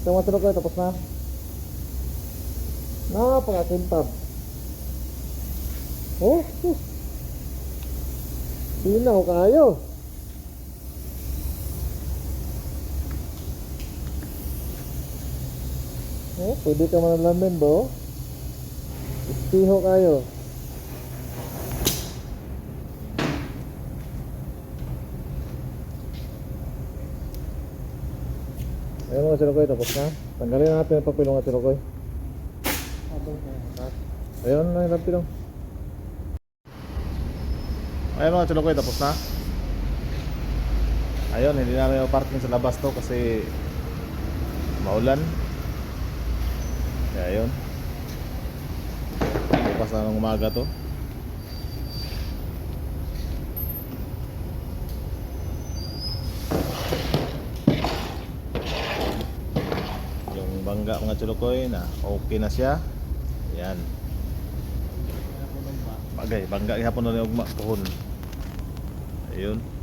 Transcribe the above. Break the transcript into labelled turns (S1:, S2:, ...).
S1: Ito mga chulukoy, tapos na. Napakakintab. Oh, Dinaw kayo. Oh, pwede ka manalamin bo. Istiho kayo. Ayun mga chulukoy, tapos na. Tanggalin natin yung papel mga chulukoy. Ayun na yung papel. Ayun mga chulukoy, tapos na. Ayun, hindi namin parking sa labas to kasi maulan. Kaya ayun, bukas na ng umaga to. Yung bangga mga chulukoy na okay na siya. Yan. Bagay, bangga ihapon na yung ugma pohon. Ayun.